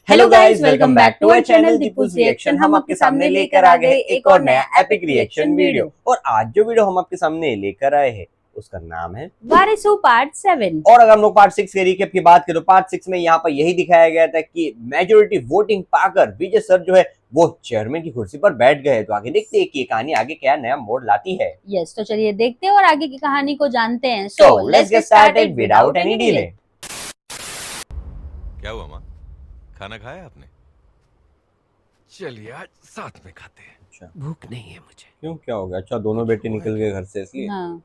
Hello guys, welcome back to our channel Deepu's reaction. हम आपके सामने लेकर आ गए एक और नया एपिक रिएक्शन वीडियो। और आज जो वीडियो हम आपके सामने लेकर आए हैं उसका नाम है वारिसू पार्ट 7। और अगर हम लोग पार्ट 6 के रिकैप की बात करें तो पार्ट 6 में यहाँ पर यही दिखाया गया था कि मेजोरिटी वोटिंग पाकर विजय सर जो है वो चेयरमैन की कुर्सी पर बैठ गए। तो आगे देखते हैं कि ये कहानी आगे क्या नया मोड़ लाती है। यस, तो चलिए देखते हैं और आगे की कहानी को जानते हैं। So let's get started without any delay. क्या हुआ माँ, खाना खाया आपने? चलिए आज साथ में खाते हैं। अच्छा, भूख नहीं है मुझे। क्यों, क्या हो गया? अच्छा, दोनों बेटे निकल गए घर से इसलिए। हाँ,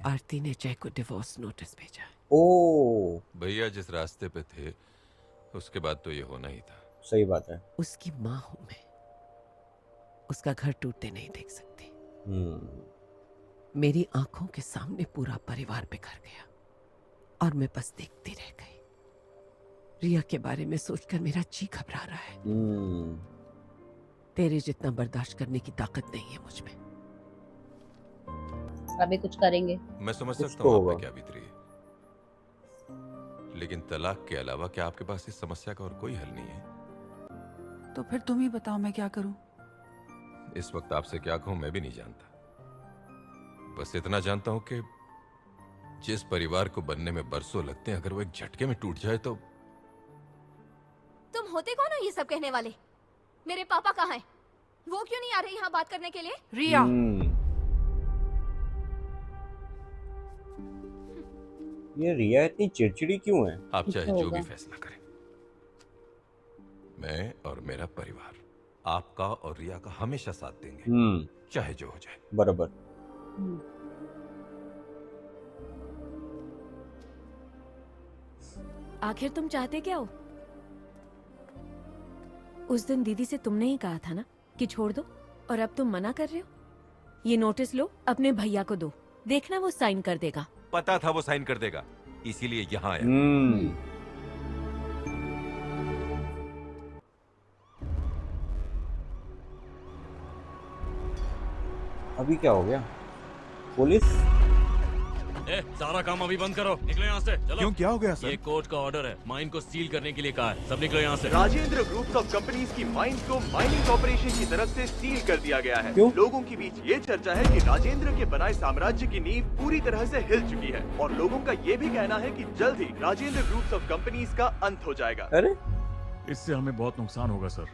आरती ने जय को डिवोर्स नोटिस भेजा है। ओ, भैया जिस रास्ते पे थे उसके बाद तो ये होना ही था। सही बात है। उसकी माँ हूं मैं, उसका घर टूटते नहीं देख सकती। मेरी आंखों के सामने पूरा परिवार बिखर गया और मैं बस देखती रह गई। रिया के बारे में सोचकर मेरा जी घबरा रहा है। तेरे जितना बर्दाश्त करने की ताकत नहीं है मुझ में। अभी कुछ करेंगे। मैं समझ कुछ सकता तो हूँ आप होगा। पे क्या बीत रही है, लेकिन तलाक के अलावा क्या आपके पास इस समस्या का और कोई हल नहीं है? तो फिर तुम ही बताओ मैं क्या करूं? इस वक्त आपसे क्या कहूं मैं भी नहीं जानता। बस इतना जानता हूं कि जिस परिवार को बनने में बरसों लगते हैं, अगर वो एक झटके में टूट जाए तो। तुम होते कौन हो ये सब कहने वाले? मेरे पापा कहाँ हैं? वो क्यों नहीं आ रहे यहाँ बात करने के लिए? रिया, ये रिया इतनी चिड़चिड़ी क्यों है? आप चाहे कुछ जो भी होगा। फैसला करें, मैं और मेरा परिवार आपका और रिया का हमेशा साथ देंगे, चाहे जो हो जाए। बराबर। आखिर तुम चाहते क्या हो? उस दिन दीदी से तुमने ही कहा था ना कि छोड़ दो, और अब तुम मना कर रहे हो। ये नोटिस लो, अपने भैया को दो, देखना वो साइन कर देगा। पता था वो साइन कर देगा, इसीलिए यहाँ आया। अभी क्या हो गया? पुलिस? सारा काम अभी बंद करो, निकलो यहाँ से। चलो। क्यों, क्या हो गया सर? ये कोर्ट का ऑर्डर है, माइन को सील करने के लिए कहा है। सब निकलो यहाँ से। राजेंद्र ग्रुप ऑफ कंपनीज की माइंस को माइनिंग कॉर्पोरेशन की तरफ से सील कर दिया गया है। क्यों? लोगों के बीच ये चर्चा है कि राजेंद्र के बनाए साम्राज्य की नींव पूरी तरह से हिल चुकी है और लोगों का ये भी कहना है कि जल्द ही राजेंद्र ग्रुप ऑफ कंपनीज का अंत हो जाएगा। अरे, इससे हमें बहुत नुकसान होगा सर।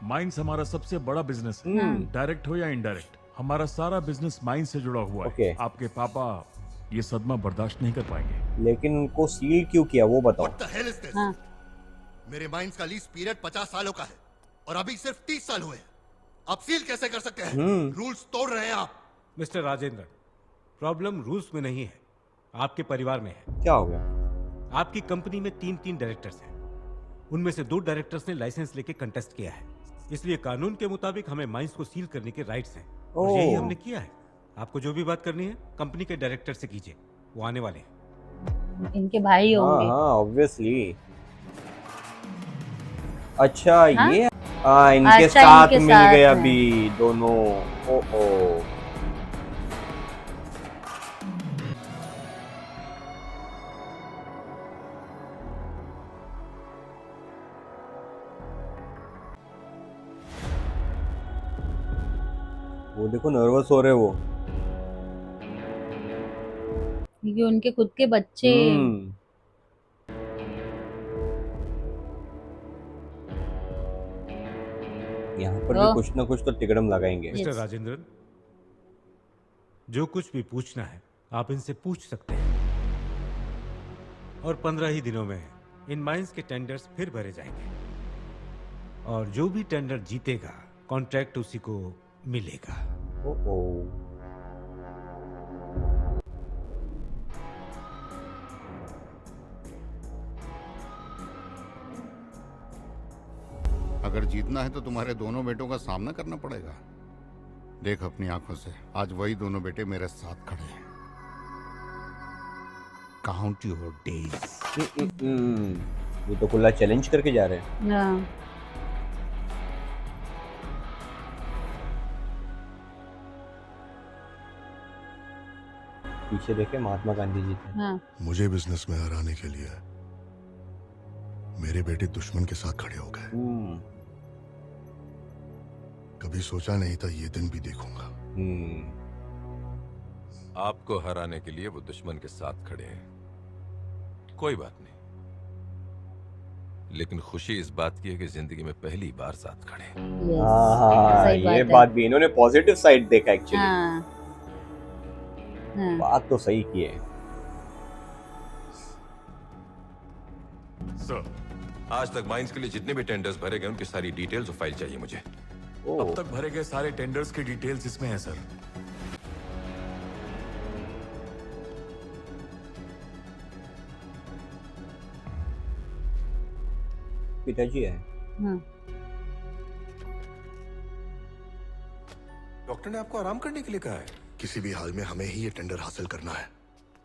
माइंस हमारा सबसे बड़ा बिजनेस है, डायरेक्ट हो या इनडायरेक्ट। हमारा सारा बिजनेस माइंस से जुड़ा हुआ ओके। है। आपके पापा ये सदमा बर्दाश्त नहीं कर पाएंगे। लेकिन उनको सील क्यों किया वो बताओ। What the hell is this? हाँ। मेरे माइंस का लीज पीरियड 50 सालों का है और अभी सिर्फ 30 साल हुए हैं। आप सील कैसे कर सकते हैं? रूल्स तोड़ रहे हैं आप। मिस्टर राजेंद्र, प्रॉब्लम रूल्स में नहीं है, आपके परिवार में है। क्या हो गया? आपकी कंपनी में तीन डायरेक्टर्स हैं। उनमें से 2 डायरेक्टर्स ने लाइसेंस लेके कंटेस्ट किया है, इसलिए कानून के मुताबिक हमें माइंस को सील करने के राइट्स हैं और यही हमने किया है। आपको जो भी बात करनी है कंपनी के डायरेक्टर से कीजिए, वो आने वाले हैं। इनके भाई हाँ होंगे। हाँ, ऑब्वियसली। अच्छा, हाँ? ये इनके अच्छा, साथ इनके मिल साथ गए हैं। अभी दोनों। ओ वो देखो, नर्वस हो रहे वो। क्योंकि उनके खुद के बच्चे। यहाँ पर भी कुछ ना कुछ तो तिकड़म लगाएंगे। मिस्टर राजेंद्र, जो कुछ भी पूछना है आप इनसे पूछ सकते हैं और 15 ही दिनों में इन माइंस के टेंडर्स फिर भरे जाएंगे और जो भी टेंडर जीतेगा कॉन्ट्रैक्ट उसी को मिलेगा। अगर जीतना है तो तुम्हारे दोनों बेटों का सामना करना पड़ेगा। देख अपनी आंखों से, आज वही दोनों बेटे मेरे साथ खड़े हैं। Count your days. ये तो खुला चैलेंज करके जा रहे हैं। हाँ। पीछे देखे महात्मा गांधी जी थे। हाँ। मुझे बिजनेस में हराने के लिए मेरे बेटे दुश्मन के साथ खड़े हो गए। कभी सोचा नहीं था ये दिन भी देखूंगा। आपको हराने के लिए वो दुश्मन के साथ खड़े हैं, कोई बात नहीं, लेकिन खुशी इस बात की है कि जिंदगी में पहली बार साथ खड़े हैं। हाँ, ये बात भी इन्होंने पॉजिटिव साइड देखा एक्चुअली। बात तो सही की है। सर, आज तक माइंस के लिए जितने भी टेंडर्स भरे गए उनकी सारी डिटेल्स और फाइल चाहिए मुझे। अब तक भरे गए सारे टेंडर्स की डिटेल्स इसमें है सर। पिताजी है। डॉक्टर ने आपको आराम करने के लिए कहा है। किसी भी हाल में हमें ही ये टेंडर हासिल करना है।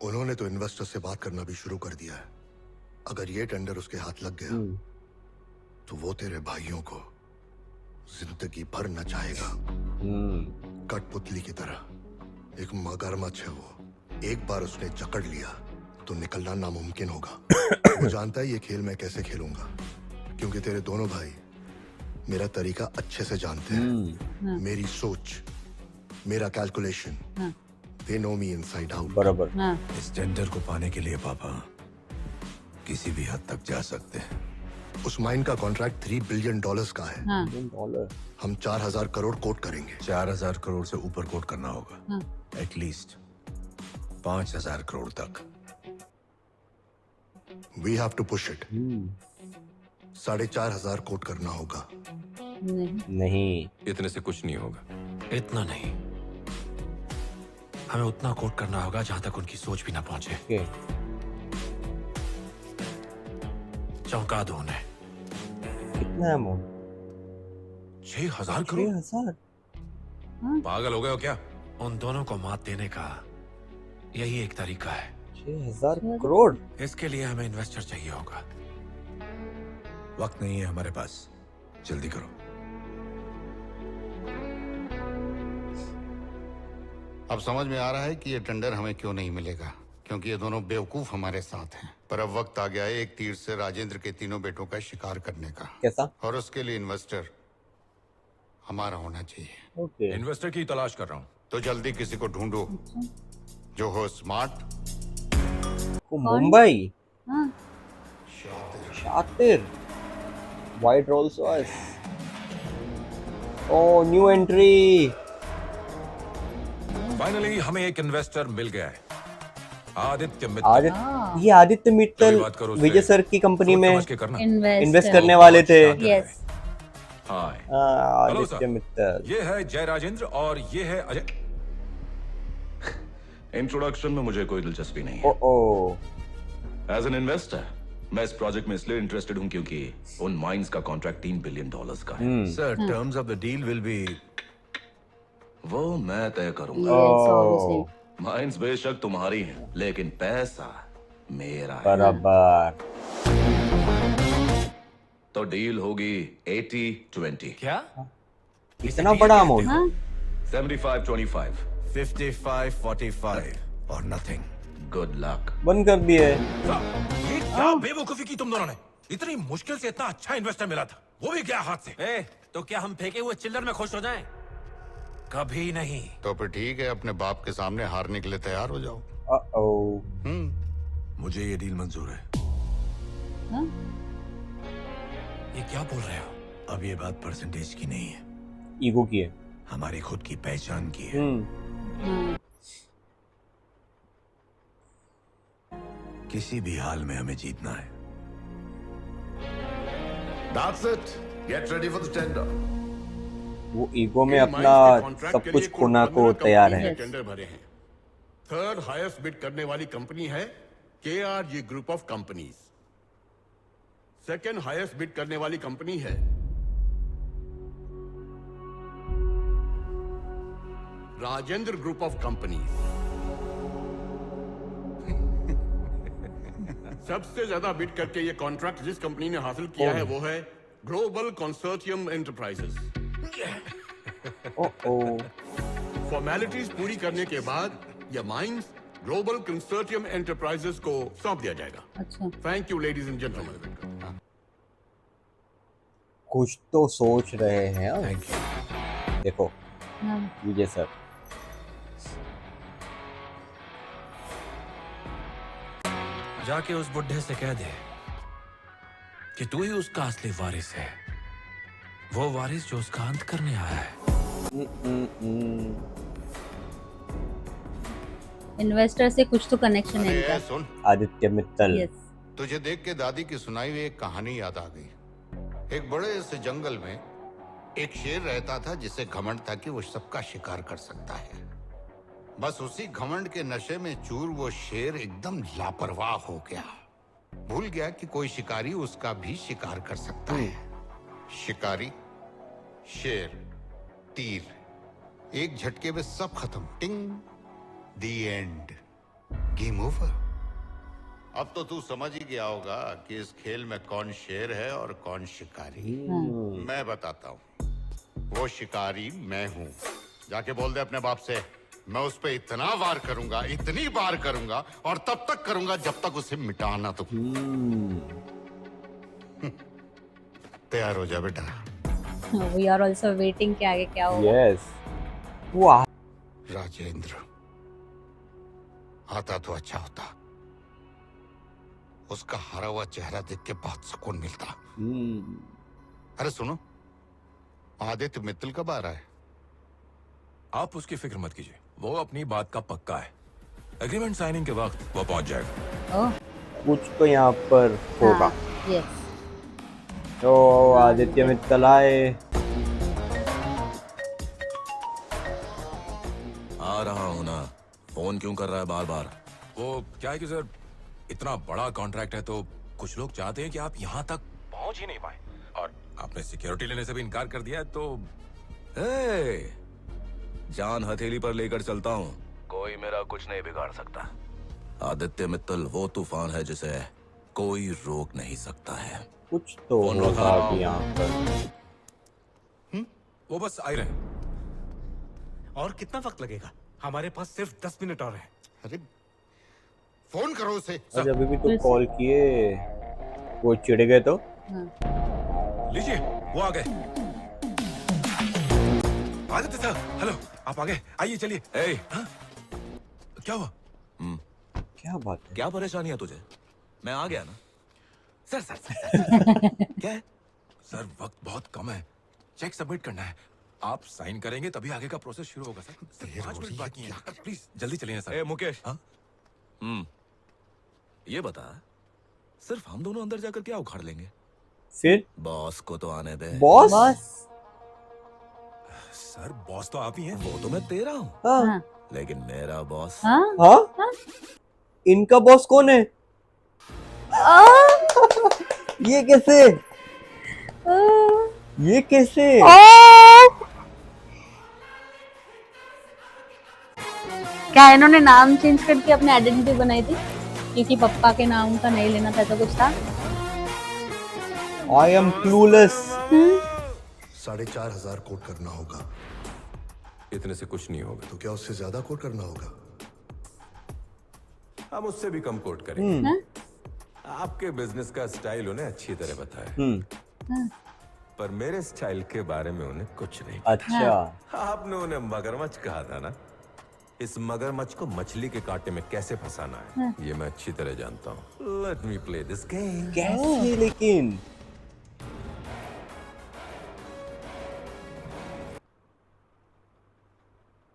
उन्होंने तो इन्वेस्टर से बात करना भी शुरू कर दिया है। अगर ये टेंडर उसके हाथ लग गया तो वो तेरे भाइयों को जिंदगी भर नचाएगा। कठपुतली की तरह एक मगरमच्छ है वो। एक बार उसने जकड़ लिया तो निकलना नामुमकिन होगा। वो जानता है ये खेल मैं कैसे खेलूंगा, क्योंकि तेरे दोनों भाई मेरा तरीका अच्छे से जानते हैं। मेरी सोच, मेरा calculation, they know me inside out. बराबर। इस टेंडर को पाने के लिए पापा किसी भी हद तक जा सकते हैं। उस माइन का कॉन्ट्रैक्ट $3 बिलियन का है। हम 4000 करोड़ कोट करेंगे। 4000 करोड़ से ऊपर कोट करना होगा, एटलीस्ट 5000 करोड़ तक। We have to push it. 4500 quote करना होगा। नहीं, इतने से कुछ नहीं होगा। इतना नहीं, हमें उतना कोट करना होगा जहां तक उनकी सोच भी ना पहुंचे। चौंका दो उन्हें। कितना अमाउंट? 6000 करोड़। 6000? पागल हो गए हो क्या? उन दोनों को मात देने का यही एक तरीका है। 6000 करोड़? इसके लिए हमें इन्वेस्टर चाहिए होगा। वक्त नहीं है हमारे पास, जल्दी करो। अब समझ में आ रहा है कि ये टेंडर हमें क्यों नहीं मिलेगा, क्योंकि ये दोनों बेवकूफ हमारे साथ हैं। पर अब वक्त आ गया है एक तीर से राजेंद्र के तीनों बेटों का शिकार करने का। कैसा? और उसके लिए इन्वेस्टर हमारा होना चाहिए। इन्वेस्टर की तलाश कर रहा हूँ। तो जल्दी किसी को ढूंढो जो हो स्मार्ट। मुंबई। शातिर। White Rolls Royce. ओ, न्यू एंट्री। फाइनली हमें एक इन्वेस्टर मिल गया है, आदित्य मित्तल। ये आदित्य मित्तल विजय सर की कंपनी में इन्वेस्ट करने वाले थे। आदित्य मित्तल। ये है जय राजेंद्र और ये है अजय। इंट्रोडक्शन में मुझे कोई दिलचस्पी नहीं है। एज एन इन्वेस्टर मैं इस प्रोजेक्ट में इसलिए इंटरेस्टेड हूं क्योंकि उन माइंस का कॉन्ट्रैक्ट $3 बिलियन का है। Sir, terms of the deal will be, वो मैं तय करूंगा। माइंस बेशक तुम्हारी हैं, लेकिन पैसा मेरा है। बराबर। तो डील होगी 80-20। क्या? इतना बड़ा अमाउंट? 75-25। 55-45 और नथिंग। Good luck. बंद कर दिए। ये क्या बेवकूफी की तुम दोनों ने? इतनी मुश्किल से इतना अच्छा इन्वेस्टर मिला था, वो भी गया हाथ से। तो क्या हम फेंके हुए चिल्लर में खुश हो जाएं? कभी नहीं। तो फिर ठीक है, अपने बाप के सामने हारने के लिए तैयार हो जाओ। मुझे ये डील मंजूर है। ये क्या बोल रहे हो? अब ये बात परसेंटेज की नहीं है, ईगो की है, हमारी खुद की पहचान की है। किसी भी हाल में हमें जीतना है। That's it. Get ready for the tender. वो ईगो में अपना सब कुछ खोना को तैयार है। टेंडर भरे हैं। थर्ड हाईएस्ट बिड करने वाली कंपनी है KRG group of companies. Second highest bid करने वाली कंपनी है राजेंद्र ग्रुप ऑफ कंपनीज। सबसे ज्यादा बिड करके ये कॉन्ट्रैक्ट जिस कंपनी ने हासिल किया है वो है ग्लोबल कंसोर्टियम एंटरप्राइजेस। फॉर्मेलिटीज पूरी करने के बाद यह माइंस ग्लोबल कंसोर्टियम एंटरप्राइजेस को सौंप दिया जाएगा। अच्छा। Thank you ladies and gentleman. कुछ तो सोच रहे हैं। देखो हाँ। विजय सर, जाके उस बुढ़े से कह दे कि तू ही उसका असली वारिस है, वो वारिस जो उसका अंत करने आया है। इन्वेस्टर से कुछ तो कनेक्शन है अरे इनका। सुन, आदित्य मित्तल। यस। तुझे देख के दादी की सुनाई हुई एक कहानी याद आ गई। एक बड़े से जंगल में एक शेर रहता था जिसे घमंड था कि वो सबका शिकार कर सकता है। बस उसी घमंड के नशे में चूर वो शेर एकदम लापरवाह हो गया। भूल गया कि कोई शिकारी उसका भी शिकार कर सकता है। शिकारी, शेर, तीर, एक झटके में सब खत्म। टिंग, द एंड, गेम ओवर। अब तो तू समझ ही गया होगा कि इस खेल में कौन शेर है और कौन शिकारी। मैं बताता हूँ, वो शिकारी मैं हूँ। जाके बोल दे अपने बाप से, मैं उस पे इतना वार करूंगा, इतनी बार करूंगा, और तब तक करूंगा जब तक उसे मिटाना तो। तैयार हो जा बेटा। वी आर आल्सो वेटिंग कि आगे क्या होगा। यस। वाह। राजेंद्र आता तो अच्छा होता। उसका हरा हुआ चेहरा देख के बहुत सुकून मिलता। अरे सुनो, आदित्य मित्तल कब आ रहा है? आप उसकी फिक्र मत कीजिए, वो अपनी बात का पक्का है। एग्रीमेंट साइनिंग के वक्त वो पहुंच जाएगा। ओह, कुछ तो यहाँ पर होगा। यस। तो आदित्य मित्तल आए। आ रहा हूं ना। फोन क्यों कर रहा है बार बार? वो क्या है कि सर, इतना बड़ा कॉन्ट्रैक्ट है तो कुछ लोग चाहते हैं कि आप यहाँ तक पहुंच ही नहीं पाए, और आपने सिक्योरिटी लेने से भी इनकार कर दिया है तो। जान हथेली पर लेकर चलता हूँ, कोई मेरा कुछ नहीं बिगाड़ सकता। आदित्य मित्तल वो तूफान है जिसे कोई रोक नहीं सकता है। कुछ तो होगा अभी यहाँ पर। वो बस आ ही रहे हैं। और कितना वक्त लगेगा? हमारे पास सिर्फ 10 मिनट और है। अरे फोन करो उसे। आज अभी भी तो कॉल किए, वो चिढ़ गए तो। लीजिए, वो आ गए। आदित्य सर, हेलो, आप आ गए, आइए चलिए। क्या हुआ? क्या बात है? क्या परेशानी है तुझे? मैं आ गया ना। सर क्या है? सर वक्त बहुत कम है, चेक सबमिट करना है। आप साइन करेंगे तभी आगे का प्रोसेस शुरू होगा सर। 5 मिनट बाकी हैं, प्लीज जल्दी चलिए ना सर। मुकेश, ये बता, सिर्फ हम दोनों अंदर जाकर क्या उखाड़ लेंगे? फिर बॉस को तो आने दे। बॉस? सर बॉस तो आप ही हैं। वो तो मैं तेरा हूँ। हाँ। लेकिन मेरा बॉस। हाँ? इनका बॉस कौन है? ये कैसे? ये कैसे? क्या इन्होंने नाम चेंज करके अपनी आइडेंटिटी बनाई थी? क्योंकि पप्पा के नाम का नहीं लेना था, तो कुछ था। I am clueless। 4,500 कोट करना होगा। इतने से कुछ नहीं होगा। तो क्या उससे ज्यादा कोट करना होगा? हम उससे भी कम कोट करेंगे। आपके बिजनेस का स्टाइल उन्हें अच्छी तरह पता है, पर मेरे स्टाइल के बारे में उन्हें कुछ नहीं। अच्छा। आपने उन्हें मगरमच्छ कहा था ना, इस मगरमच्छ को मछली के कांटे में कैसे फंसाना है ये मैं अच्छी तरह जानता हूँ। Let me play this game. कैसे लेकिन?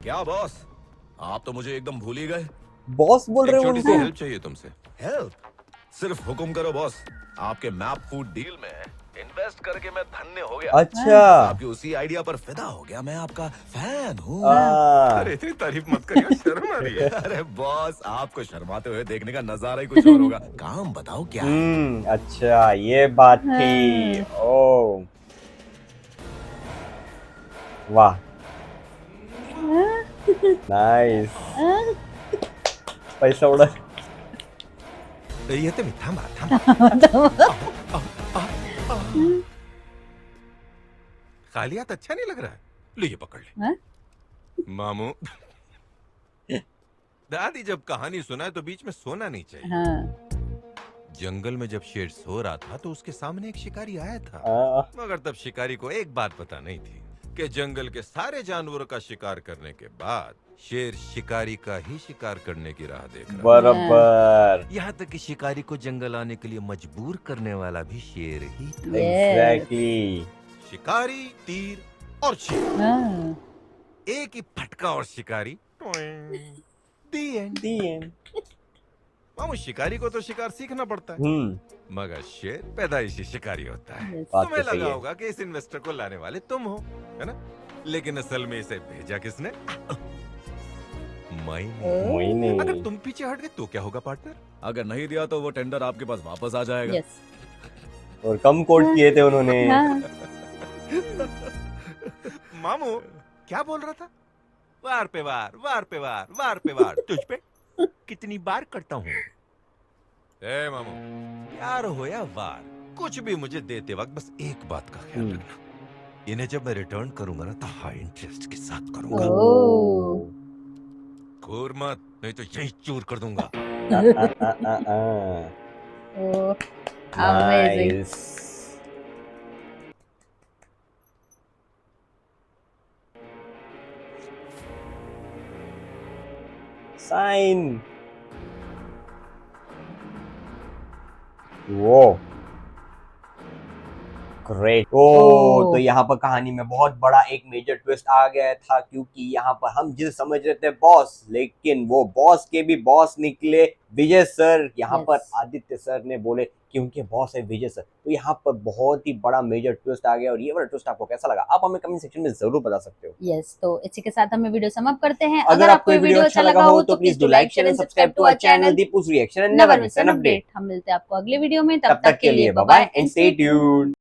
क्या बॉस, आप तो मुझे एकदम भूल ही गए। बॉस बोल रहे हो छोटी सी उनको? हेल्प चाहिए तुमसे। हेल्प? सिर्फ हुक्म करो बॉस। आपके मैप फूड डील में इन्वेस्ट करके मैं धन्य हो गया। अच्छा। आपकी उसी आइडिया पर फिदा हो गया। मैं आपका फैन हूँ। अरे इतनी तारीफ मत करिए, शर्म आ रही है। अरे बॉस, आपको शर्माते हुए देखने का नजारा ही कुछ और होगा। काम बताओ क्या है? अच्छा ये बात थी। ओ वाह, नाइस। पैसा उड़ा। ये तो थांबा। खाली हाथ अच्छा नहीं लग रहा है, लीजिए पकड़ ले। मामू, दादी जब कहानी सुनाए तो बीच में सोना नहीं चाहिए। जंगल में जब शेर सो रहा था तो उसके सामने एक शिकारी आया था, मगर तब शिकारी को एक बात पता नहीं थी कि जंगल के सारे जानवरों का शिकार करने के बाद शेर शिकारी का ही शिकार करने की राह देख रहा है। बराबर। यहाँ तक कि शिकारी को जंगल आने के लिए मजबूर करने वाला भी शेर ही था। एग्जैक्टली। शिकारी, तीर और शेर, हाँ। एक ही फटका और शिकारी। The end। मामू, शिकारी को तो शिकार सीखना पड़ता है, मगर शेर पैदाइशी शिकारी होता है। बात तुम्हें तो सही लगा है। होगा कि इस इन्वेस्टर को लाने वाले तुम हो, है ना? लेकिन असल में इसे भेजा किसने? मैंने। अगर तुम पीछे हट गए तो क्या होगा पार्टनर? अगर नहीं दिया तो वो टेंडर आपके पास वापस आ जाएगा। और कम कोट किए थे उन्होंने। मामू क्या बोल रहा था? वार पे वार, वार पे वार, वार पे वार, तुझ पे कितनी बार करता हूँ? ए मामू, प्यार हो या वार, कुछ भी मुझे देते वक्त बस एक बात का ख्याल रखना, इन्हें जब मैं रिटर्न करूंगा ना तो हाई इंटरेस्ट के साथ करूंगा। घूर मत, नहीं तो यही चूर कर दूंगा। नाइस। साइन। वो ग्रेट। तो यहाँ पर कहानी में बहुत बड़ा एक मेजर ट्विस्ट आ गया था, क्योंकि यहाँ पर हम जिसे समझ रहे थे बॉस, लेकिन वो बॉस के भी बॉस निकले विजय सर। यहाँ पर आदित्य सर ने बोले कि उनके बॉस है विजय सर। तो यहाँ पर बहुत ही बड़ा मेजर ट्विस्ट आ गया। और ये वाला ट्विस्ट आपको कैसा लगा, आप हमें कमेंट सेक्शन में जरूर बता सकते हो। यस, तो इसी के साथ हमें वीडियो समाप्त करते हैं। अगर आपको ये वीडियो अच्छा लगा हो तो please do like, share and subscribe to our channel Deepu's reaction and never miss an update. हम मिलते हैं आपको अगले वीडियो में, तब तक के लिए bye bye and stay tuned.